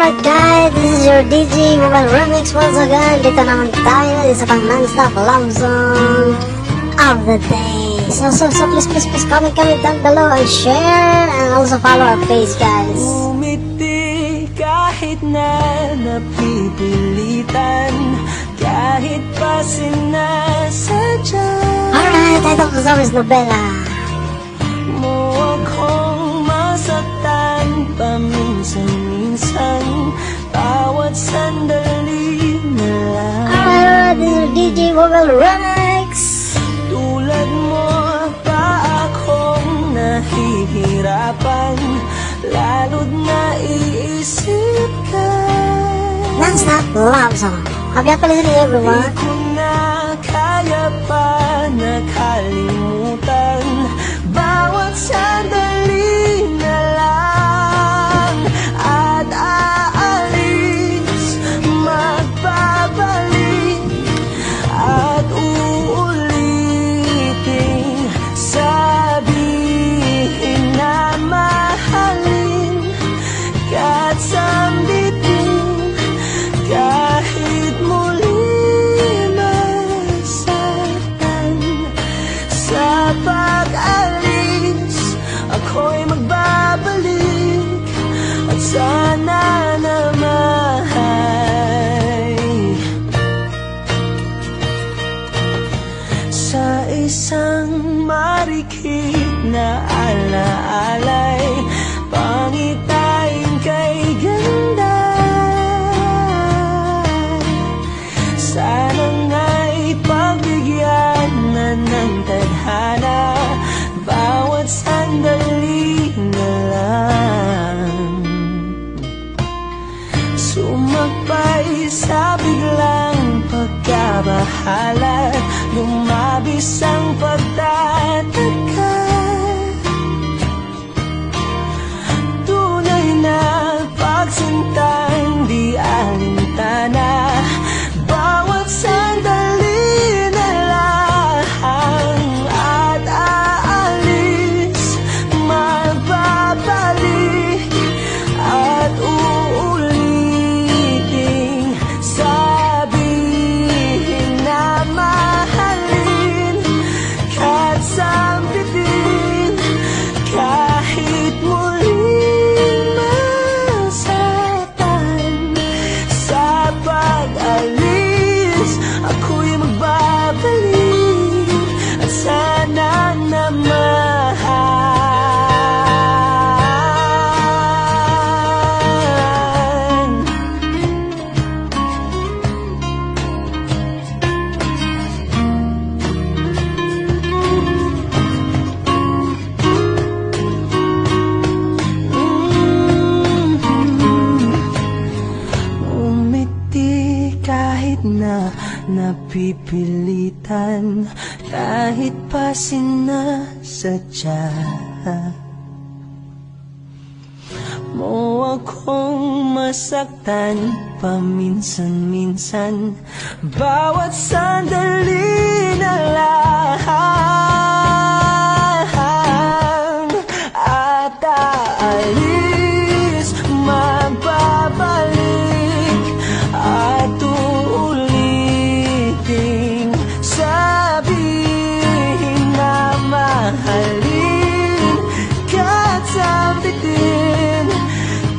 Alright guys, this is your DJ Mobile Remix once again. Dito naman tayo sa pang non-stop love song of the day. So please comment down below and share and also follow our page guys. Umiti kahit na napipilitan, kahit pa sinasadya. Alright, title of the song is Nobela. Mo akong masaktan paminsan-minsan, bawat sandali na lang. Alright, this is DJ Mobile Remix. Tulad mo pa akong nahihirapan, lalo't naiisip ka. Non-stop love song. Happy listening everyone. Di ko na kaya pa nakalimutan, bawat sandali na lang. At aalis, magbabalik, at uulitin, sabihin na mahalin, kahit sambitin, kahit muli masaktan. Sa pag-alis, ako'y magbabalik, at sana naman sa isang marikit na alaalay, pangitain kay ganda. Sana nga'y pagbigyan na ng tadhana, bawat sandali na lang. Sumakbay sa biglang pagkabahala, lumabis ang pagtataka. Tunay na pagsintang di alintana, bawat sandali na lang. At aalis, magbabalik, at uulitin, sabihin na mahalin, kahit sambitin, kahit muling masaktan. Sa pag-alis, ako'y magbabalik, at sana naman umiti kahit na napipilitan, kahit pa sinasadya. Mo akong masaktan paminsan-minsan, bawat sandali na lang. At aalis, magbabalik, at uulitin, sabihin na mahalin, kahit sambitin,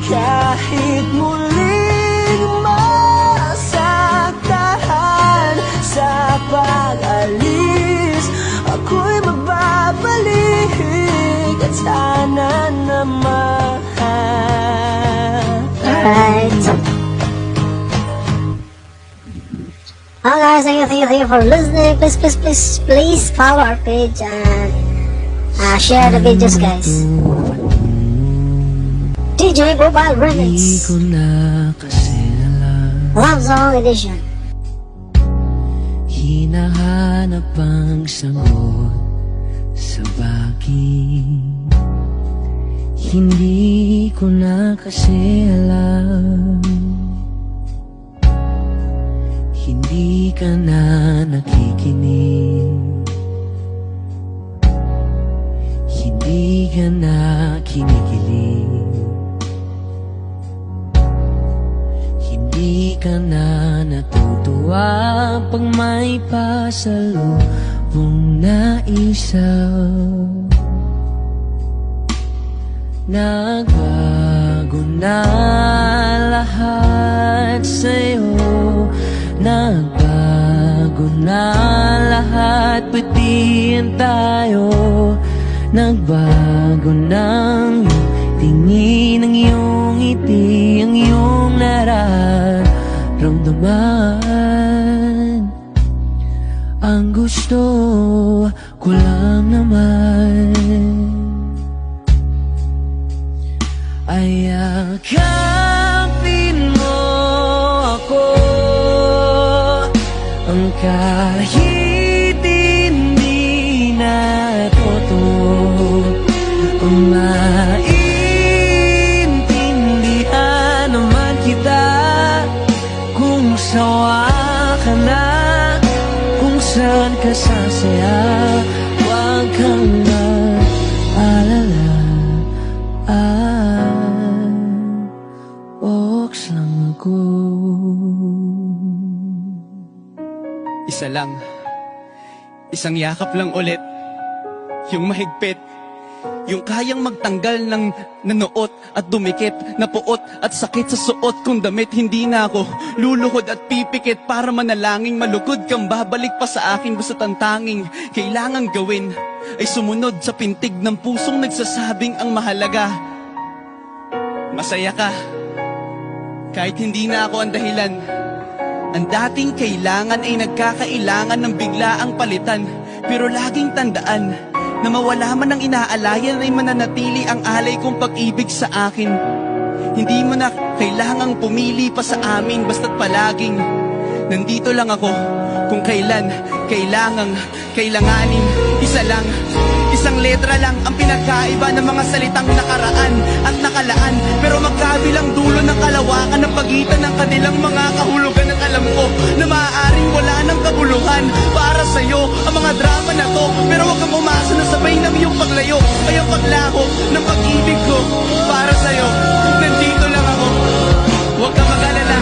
kahit muling masaktan. Sa pag-alis, ako'y magbabalik, at sana naman. Alright. Well guys, thank you for listening. Please follow our page and share the videos guys. DJ Mobile Di Remix ko na kasi alam, Love Song Edition. hinahanap ang sagot sa bakit. Hindi ko na kasi alam, hindi ka na nakikinig, hindi ka na kinikilig. Hindi ka na natutuwa pag may pasalubong na isaw. Nagbago na lahat sa'yo. Nagbago na lahat, pati yan tayo. Nagbago ng tingin, ang iyong ngiti, ang iyong nararamdaman. Ang gusto ko lang naman ay yakapin mo ako, ang kahit hindi na totoo. Maintindihan naman kita kung sawa ka na, kung saan ka sasaya. Huwag kang mag-alala, Ox lang ako. Isa lang, isang yakap lang ulit, yung mahigpit, yung kayang magtanggal ng nanuot at dumikit, na puot at sakit sa suot kong damit. Hindi na ako luluhod at pipikit para manalangin malugod kang babalik pa sa akin. Basta't ang tanging kailangang gawin ay sumunod sa pintig ng pusong nagsasabing ang mahalaga masaya ka. Kahit hindi na ako ang dahilan, ang dating kailangan ay nagkakailangan ng biglaang palitan. Pero laging tandaan na mawala man ang inaalayan ay mananatili ang alay kong pag-ibig sa akin. Hindi mo na kailangang pumili pa sa amin, basta't palaging nandito lang ako kung kailan kailanganin. Isa lang, isang letra lang ang pinagkaiba ng mga salitang nakaraan at nakalaan, pero magkabilang dulo ng kalawakan ng pagitan ng kanilang mga kahulugan. At alam ko na maaaring wala ng kabuluhan para sa'yo ang mga drama na to, pero huwag kang umasa na sabay ng iyong paglayo ay ang paglaho ng pag-ibig ko para sa'yo. Nandito lang ako, huwag kang mag-alala.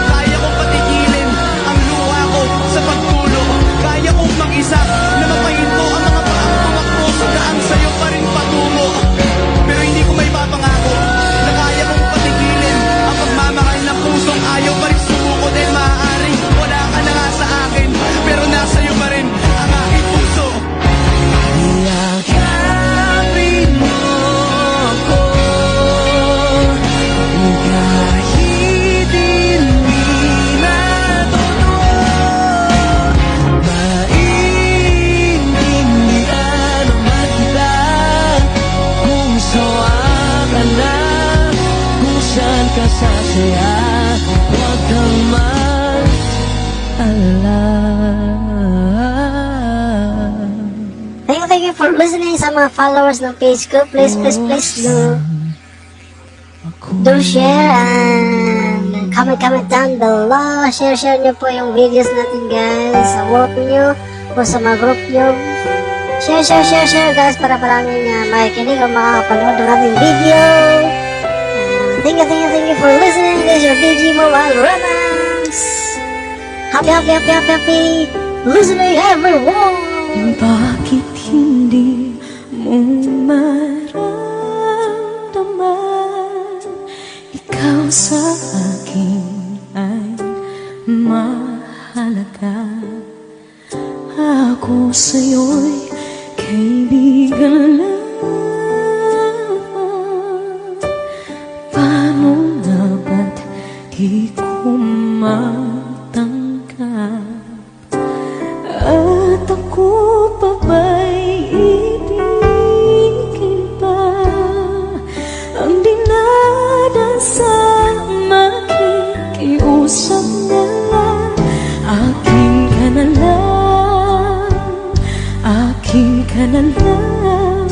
Kaya kong patigilin ang luha ko sa pagtulo. Kaya kong mag-isa na mapahinto ang mga paang tumakbo sa daan sa'yo pa rin patungo. Pero hindi ko may papangako na kaya kong patigilin ang pagmamahal ng pusong ayaw pa rin sumuko. Dahil maaaring wala ka na nga sa akin, pero nasa iyo pa rin ang aking puso. Yakapin mo ako, kahit hindi na totoo. Maintindihan naman kita kung sawa ka na, kung saan ka sasaya. Huwag kang mag-alala. Thank you for listening sa mga followers ng page ko. Please do share and comment down below. Share nyo po yung videos natin, guys, sa work nyo o sa mga group nyo. Share guys, para maraming makikinig o makakapanood ng aming video. Thank you for listening. This is your BG Mobile Romance. Happy listening, everyone. Bakit hindi mo maramdaman ikaw sa akin ay mahalaga? Ako sa'yo'y kaibigan lamang. Paano nga ba't di ko matanggap? At ako pa ba'y ibigin pa? Ang dinadasang makikiusap na lang. Akin ka na lang, akin ka na lang.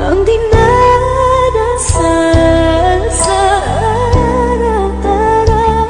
Ang dinadasal sa araw-araw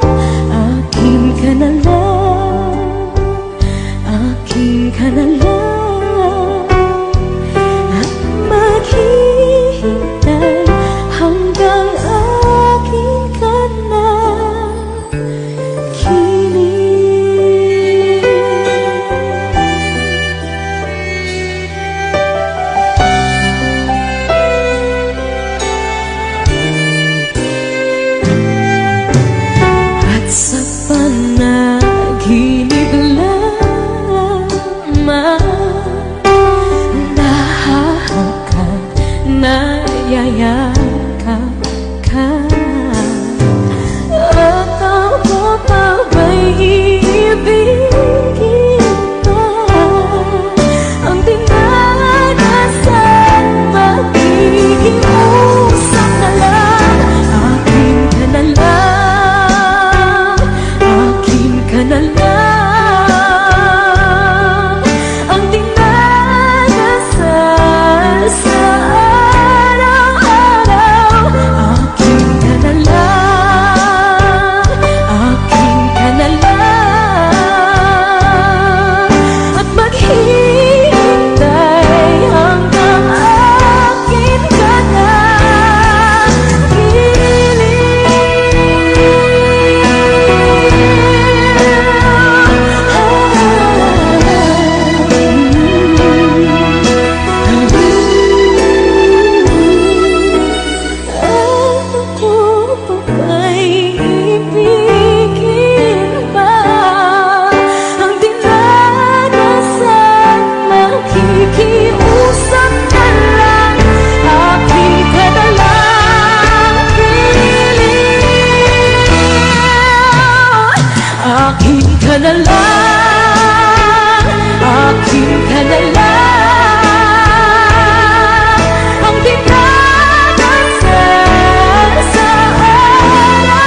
ka na lang, akin ka na lang, ang dinadasal sa araw-araw.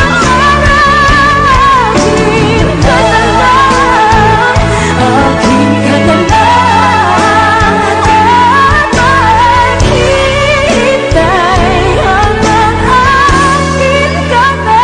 Akin ka na lang, akin ka na lang, at maghihintay hanggang akin ka na.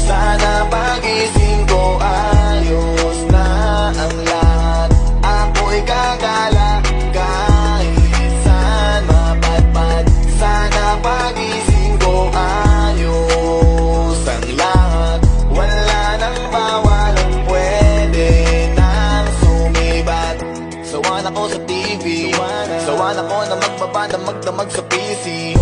Sana pagising ko ayos na ang lahat. Ako'y gagala kahit saan mapadpad. Sana pagising ko ayos ang lahat. Wala nang bawalang pwede nang sumibat. Sawan ako sa TV, sawan ako na magdamag sa PC.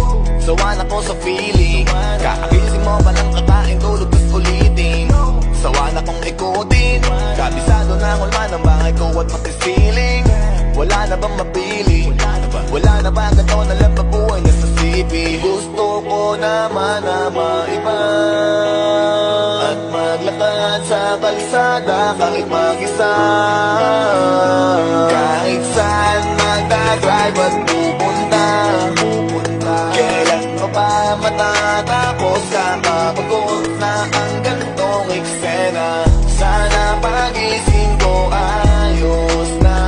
Sawan ako sa feeling, kakagising mo pa lang kakain, tulog tas ulitin. Sawan akong ikutin, kabisado na ang ulma ng bahay ko at pati ceiling. Wala na bang mapili? Wala na ba ganito na lang mabuhay na sa CP? Gusto ko naman na maiba at maglakad sa kalsada kahit mag-isa. Kahit saan magdadrive at pupunta. Kailan pa ba matatapos? Kakapagod na ang gantong eksena. Sana pagising ko ayos na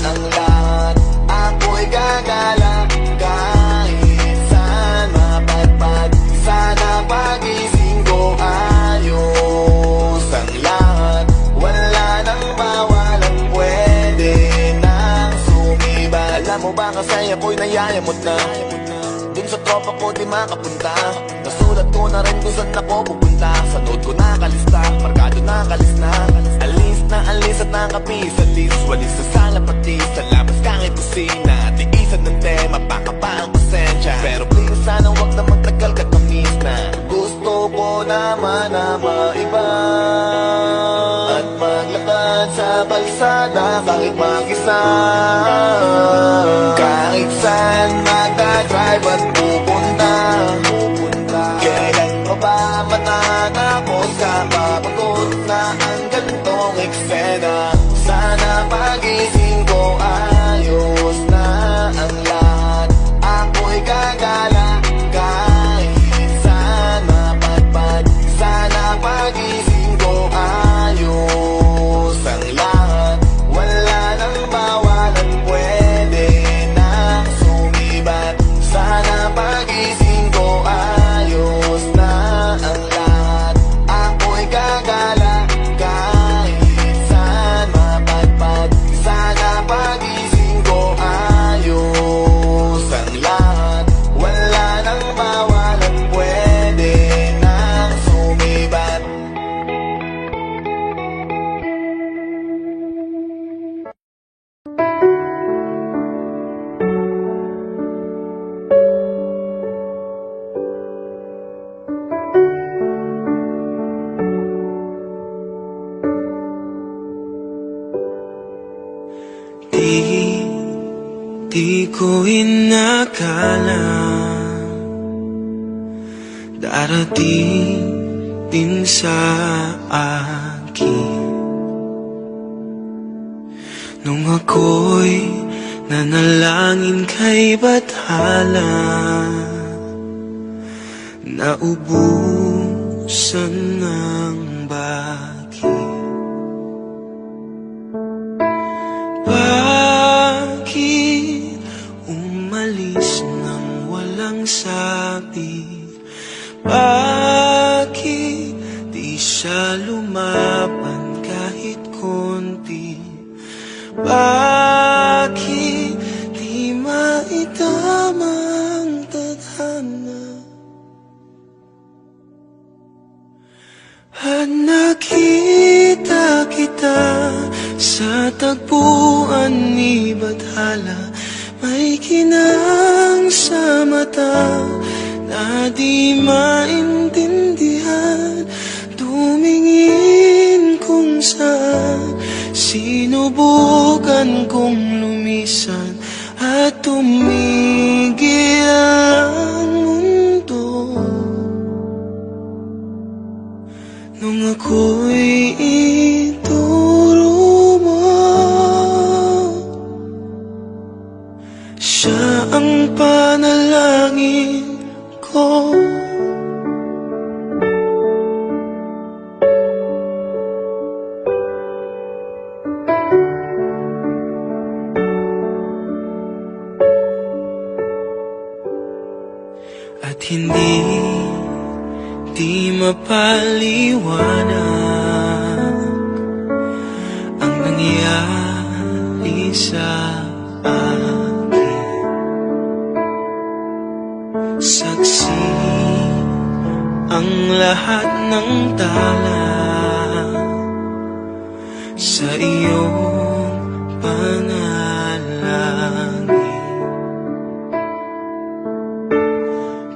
ang lahat. Ako'y gagala kahit saan mapadpad. Sana pagising ko ayos ang lahat. Wala nang bawalang pwede nang sumiba. Alam mo ba kasi ako'y nayayamot na dun sa tropa ko di makapunta. Nasulat ko na rin kung saan ako pupunta. Sa note ko nakalista, markado nakalis na. Alis at nakapis. Alis, walis sa sala pati sa labas kahit kusina. Tiisan ng tema, baka pa ang pasensya. Pero please sana wag na magtagal ka tamis na. Gusto ko naman na maiba at maglakad sa kalsada kahit mag-isa. Kahit saan magdadrive at pupunta. Kailan pa ba matatapos? Kapapagod na ang gantong eksena. Sana pagising ko ayos na ang lahat. Ako'y gagala kahit saan mapadpad. Sana pagising ko ayos ang lahat. Wala nang bawalan pwede nang sumibat. Sana pagising ko ayos na ang lahat. Ako'y gagala kahit saan mapadpad. Sana pagising ko ayos ang lahat. Wala nang bawalan pwede nang sumibat. Di ko inakala darating din sa akin nung ako'y nanalangin kay Bathala. Naubusan ng bakit. Bakit umalis nang walang sabi? Bakit di siya lumaban kahit konti? Bakit di maitamang tadhana? At nakita kita sa tagpuan ni Bathala, may kinang sa mata na di maintindihan. Tumingin kung saan sinubukan kong lumisan at tumigil ang mundo. Nung ako'y ituro mo, siya ang panalangin ko. At hindi di mapaliwanag ang nangyari sa akin. Saksi ang lahat ng tala sa iyong panalangin.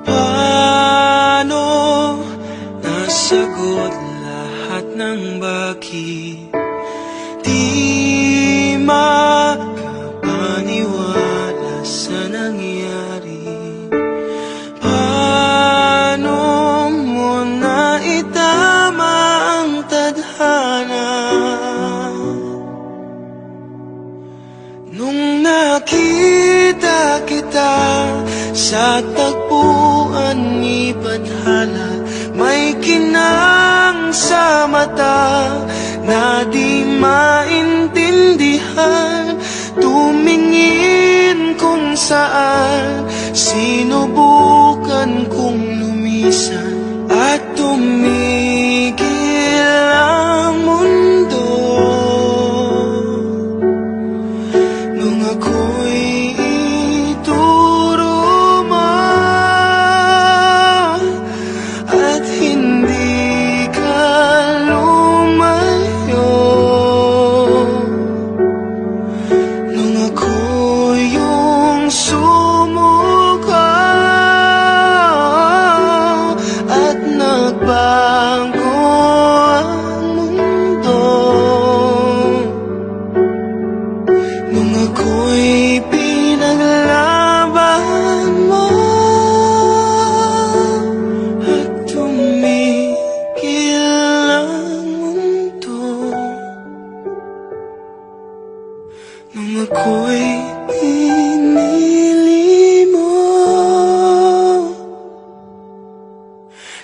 Paano nasagot lahat ng bakit di makapaniwala sa nangyari? Paano mo naitama ang tadhana nung nakita kita sa tagpuan ni Bathala? May kinang sa mata na di maintindihan. Tumingin kung saan sinubukan kong lumisan at tumigil ang mundo. Nung ako'y ituro mo at hindi ka lumayo. Nung ako yung sumuko at nagbago ang mundo. Nung ako'y pinaglaban mo at tumigil ang mundo. Nung ako'y pinili mo,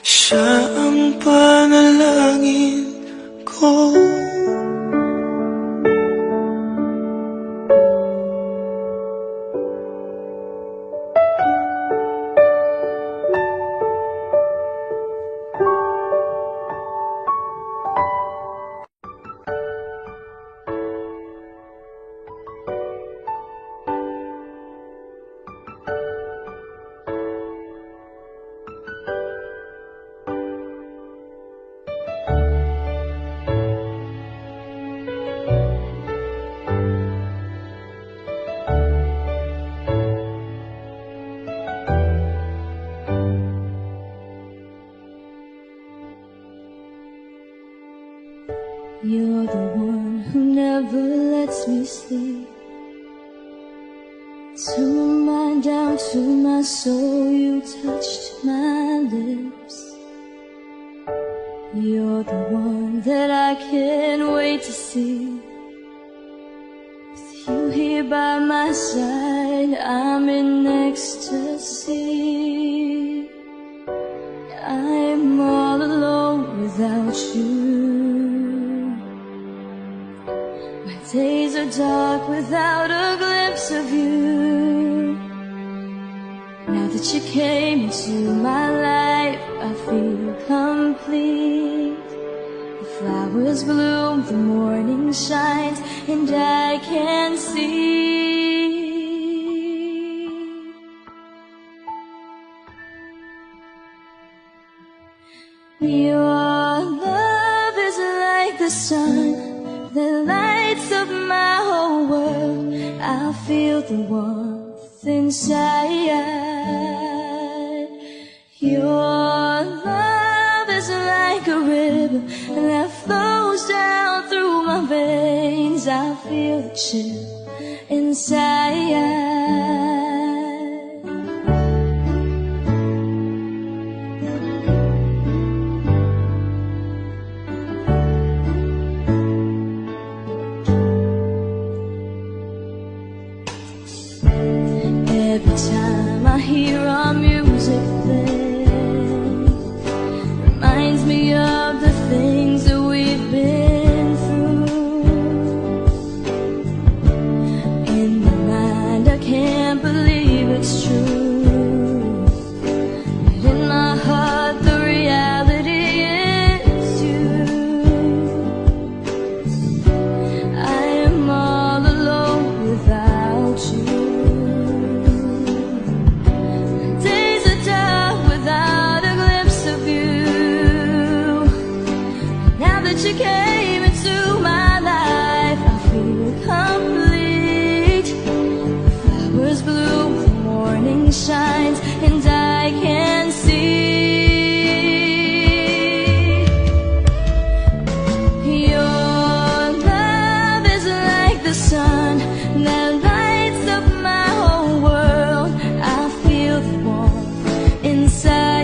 siya ang panalangin ko. You're the one who never lets me sleep. To my mind, down to my soul, you touched my lips. You're the one that I can't wait to see. With you here by my side, I'm in ecstasy. I'm all alone without you. My days are dark without a glimpse of you. Now that you came into my life, I feel complete. The flowers bloom, the morning shines, and I can see. Your love is like the sun that lights up my whole world. I feel the warmth inside. Your love is like a river that flows down through my veins. I feel the chill inside. Every time I hear our music play, reminds me of the things that we've been through. In my mind I can't believe it's true, but in my heart the reality is you. I am all alone without you. Days are dark without a glimpse of you. Now that you came into my life, I feel complete. The flowers bloom, the morning shines, and I can see your love is like the sun that lights up my whole world. I feel the warmth inside.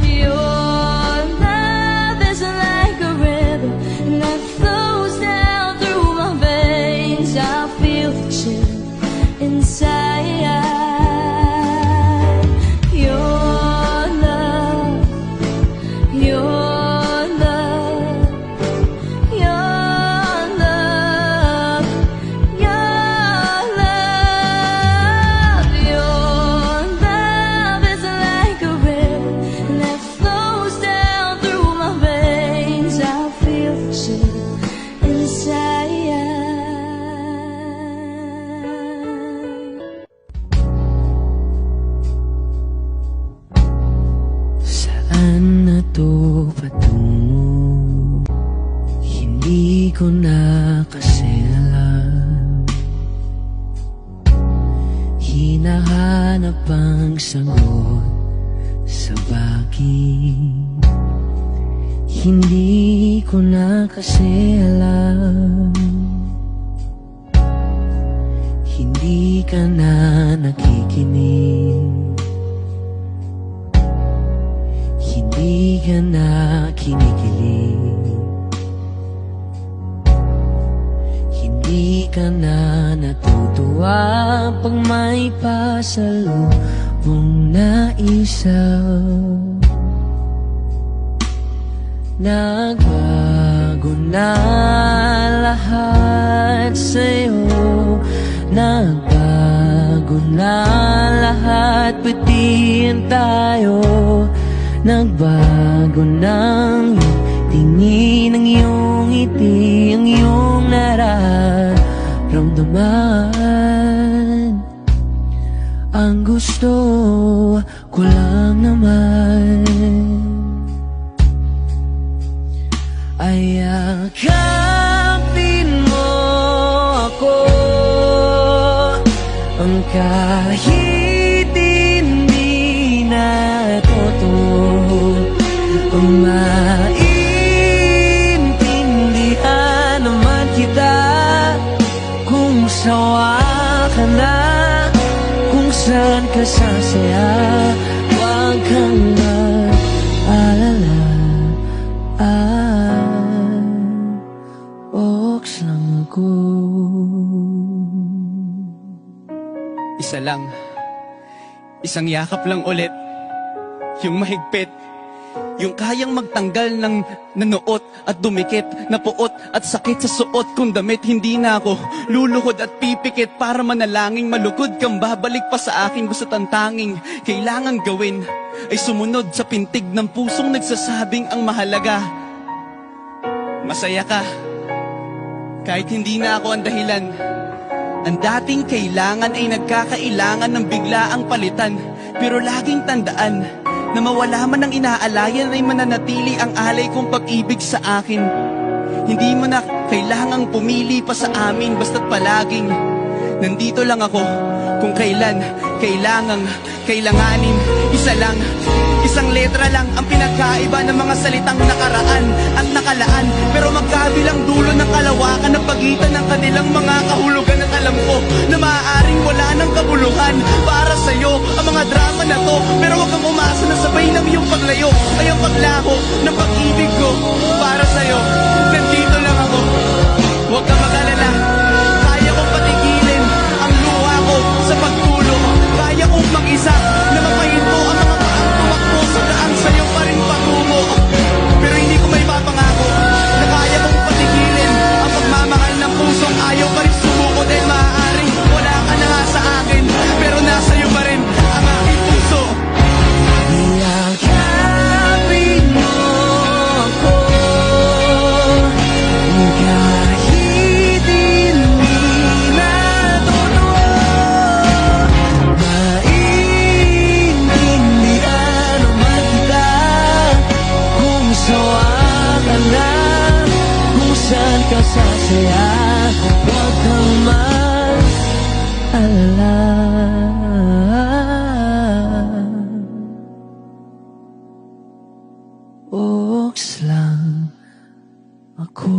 Your love is like a river that flows down through my veins. I feel the chill inside. Your love, your love, your love, your love. Your love is like a river that flows down through my veins. I feel the chill inside. Saan na to patungo? Hindi ko na kasi alam. Hinahanap ang sagot sa bakit. Hindi ko na kasi alam. Hindi ka na nakikinig. Hindi ka na kinikilig. Hindi ka na natutuwa pag may pasalubong na isaw. Nagbago na lahat sa'yo. Nagbago na lahat, pati yan tayo. Nagbago ng iyong tingin, ang iyong ngiti, ang iyong nararamdaman. Ang gusto ko lang naman ay yakapin mo ako, ang kahit hindi na totoo, ang maintindihan naman kita kung sawa ka na, kung saan ka sasaya. Huwag kang mag-alala, oks lang ako. Isa lang, isang yakap lang ulit, yung mahigpit, yung kayang magtanggal ng nanuot at dumikit, na puot at sakit sa suot kong damit. Hindi na ako luluhod at pipikit para manalangin malugod kang babalik pa sa akin. Basta't ang tanging kailangan gawin ay sumunod sa pintig ng pusong nagsasabing ang mahalaga masaya ka. Kahit hindi na ako ang dahilan, ang dating kailangan ay nagkakailangan ng biglaang palitan. Pero laging tandaan na mawala man ang inaalayan ay mananatili ang alay kong pag-ibig sa akin. Hindi mo na kailangang pumili pa sa amin, basta't palaging Nandito lang ako kung kailan kailanganin. Isa lang, isang letra lang ang pinagkaiba ng mga salitang nakaraan at nakalaan. Pero magkabilang dulo ng kalawakan ng pagitan ng kanilang mga kahulugan. At alam ko na maaaring wala ng kabuluhan para sa'yo ang mga drama na to. Pero wag kang umasa na sabay ng iyong paglayo ay ang paglaho ng pag-ibig ko para sa'yo. Nandito lang ako, huwag ka mag-alala. Kaya kong patigilin ang luha ko sa pagtulog. Kaya kong mag-isa na mapahinto ang mga paang tumakbo sa daan sa'yo pa rin patungo. Pero hindi ko may papangako na kaya kong patigilin ang pagmamahal ng pusong ayaw pa rin sumuko. Dahil maaaring wala ka na nga sa akin, pero nasa iyo pa rin ang aking puso. Yakapin mo ako kahit hindi na totoo. Maintindihan naman kita kung sawa ka na, kung saan ka sasaya. Huwag kang mag-alala. Oks lang ako.